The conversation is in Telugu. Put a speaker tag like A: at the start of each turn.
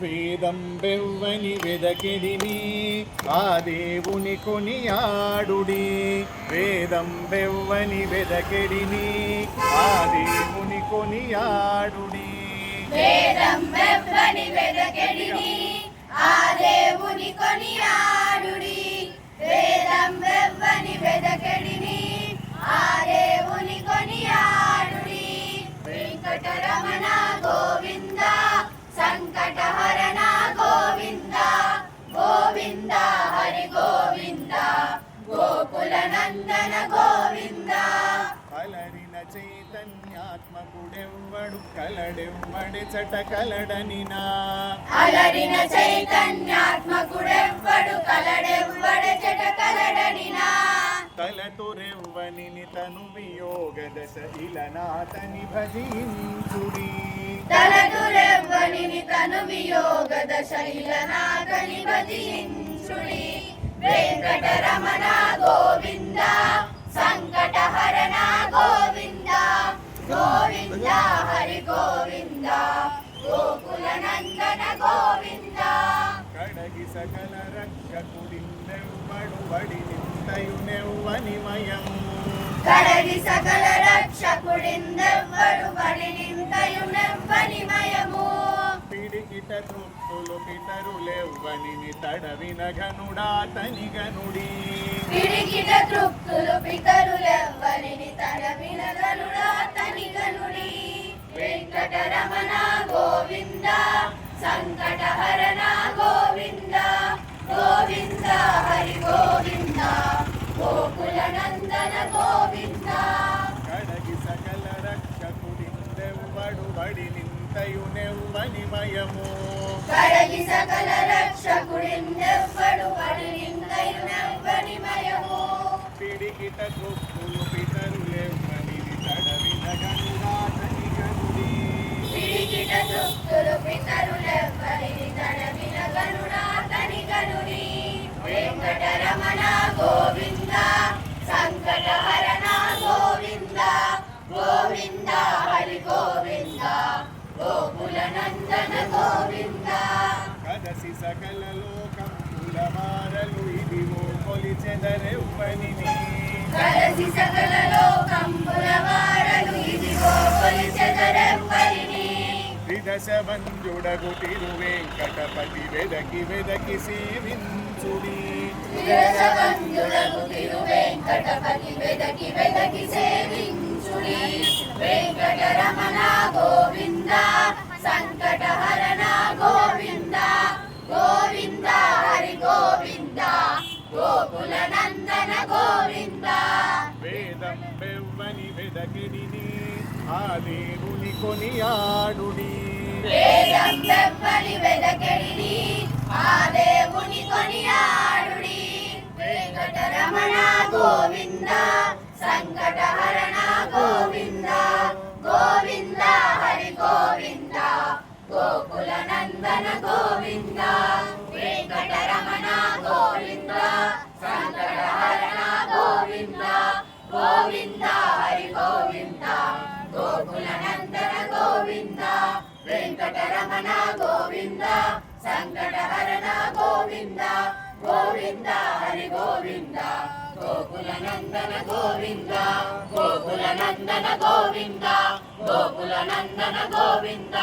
A: వేదం బెవ్వని వెదకెడిని ఆ దేవుని కొనియాడుడి. వేదం బెవ్వని వెదకెడిని ఆ దేవుని కొనియాడుడి.
B: వేదం బెవ్వని వెదకెడిని ఆ దేవుని కొనియాడుడి. వేదం బెవ్వని వెదకెడిని ఆ దేవుని కొనియాడుడి. వెంకటరమణ గోవింద సంకటహరణ గోవింద గోవింద హరి గోవింద గోకుల నందన గోవింద.
A: అలరిన చైతన్యాత్మకుడెవ్వడు కలడెవ్వడి చట కలడనినా.
B: అలరిన చైతన్యాత్మకుడెవ్వడు కలడెవ్వడి చట కలడనినా.
A: తలతొరెవ్వని తను వియోగ దశ ఇలనాథని భజించుడి.
B: తలతొరెవ్వని తను వియోగ దశ ఇలనాథని భజించుడి. వెంకటరమణ గోవింద సంకటహరణ గోవింద గోవింద హరి గోవింద గోకుల నందన గోవింద.
A: కడగి సకల రక్షకుడిందెవ్వడు వడి నింతయునెవ్వనిమయము.
B: కడగి సకల రక్షకుడిందెవ్వడు వడి నింతయునెవ్వనిమయము.
A: పిడికిట తృప్తులు పితరులెవ్వని తడవిన గనుడాతని గనుడి.
B: పిడికిట తృప్తులు పితరులెవ్వని తడవిన గనుడాతని గనుడి. వెంకటరమణ గోవింద సంకటహరణ గోవింద గోవింద హరి గోవింద గోకుల నందన గోవింద.
A: కడగి సకల రక్షకుడిందెవ్వడు వడి నింతయునెవ్వనిమయము.
B: కడగి సకల రక్షకుడిందెవ్వడు వడి నింతయునెవ్వనిమయము.
A: పిడికిట తృప్తులు పితరులెవ్వని తడవిన గనుడాతని గనుడి.
B: పిడికిట తృప్తులు పితరులెవ్వని తడవిన గనుడాతని గనుడి. వెంకటరమణ గోవింద సంకటహరణ గోవింద గోవింద హరి గోవింద గోకుల నందన గోవింద.
A: కదసి సకల లోకముల మారలు ఇదివో కొలిచెదరెవ్వనిని.
B: కలసి సకల లోకంబుల వారలు ఇదిగో కొలిచెదరెవ్వరిని.
A: త్రిదశ బంధుడగు తిరువేంకటపతి వెదకి వెదకి సేవించుడి.
B: త్రిదశబంధుడగు తిరువేంకటపతి వెదకి వెదకి సేవించుడి. వెంకటరమణ గోవింద సంకటహరణ గోవింద గోవింద హరి గోవింద గోకుల నందన గోవింద.
A: వేదం బెవ్వని వెదకిడిని ఆ దేవుని కొనియాడుడి.
B: వేదం బెవ్వని వెదకెడిని ఆ దేవుని కొనియాడుడి. వెంకటరమణ గోవింద సంకటహరణ గోవింద గోవింద హరి గోవింద గోకుల నందన గోవింద. వెంకటరమణ గోవింద సంకటహరణ గోవింద గోవింద హరి గోవింద గోకుల నందన గోవింద. వెంకటరమణ గోవింద సంకటహరణ గోవింద గోవింద హరి గోవింద గోకుల నందన గోవింద గోకుల నందన గోవింద గోకుల నందన గోవింద.